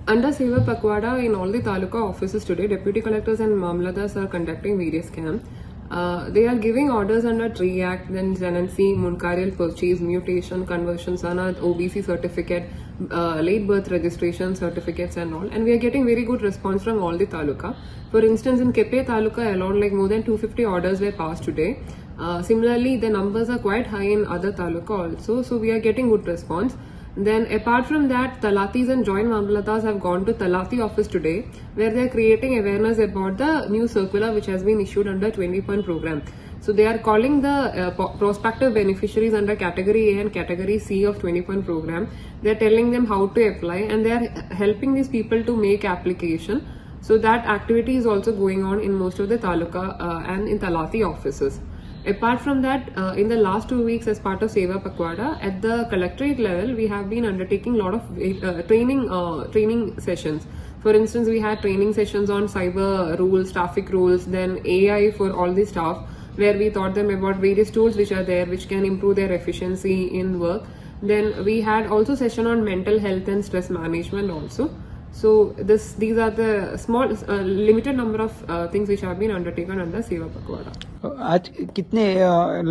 Under SEWA Pakhwada, in all the taluka offices today, deputy collectors and mamladars are conducting various camps. They are giving orders under Tree Act, then tenancy, munkarial purchase, mutation, conversions, OBC certificate, late birth registration certificates and all. And we are getting very good response from all the taluka. For instance, in Kepe taluka alone, like more than 250 orders were passed today. Similarly, the numbers are quite high in other taluka also. So we are getting good response. Then apart from that, Talatis and joint mamladas have gone to Talati office today, where they are creating awareness about the new circular which has been issued under 20-point program. So they are calling the prospective beneficiaries under category A and category C of 20-point program. They are telling them how to apply, and they are helping these people to make application. So that activity is also going on in most of the taluka and in Talati offices. Apart from that, in the last 2 weeks as part of SEWA Pakhwada, at the Collectorate level, we have been undertaking a lot of training sessions. For instance, we had training sessions on cyber rules, traffic rules, then AI for all the staff, where we taught them about various tools which are there, which can improve their efficiency in work. Then we had also session on mental health and stress management also. So these are the small limited number of things which have been undertaken under SEWA Pakhwada. आज कितने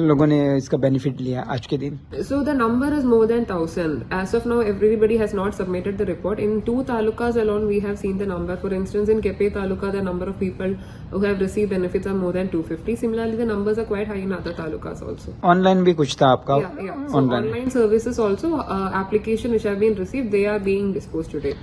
लोगों ने इसका benefit लिया आज के दिन? So the number is more than 1,000. As of now, everybody has not submitted the report. In 2 talukas alone, we have seen the number. For instance, in Kepe taluka, the number of people who have received benefits are more than 250. Similarly, the numbers are quite high in other talukas also. Online भी कुछ था आपका? Yeah. So online services also, application which have been received, they are being disposed today.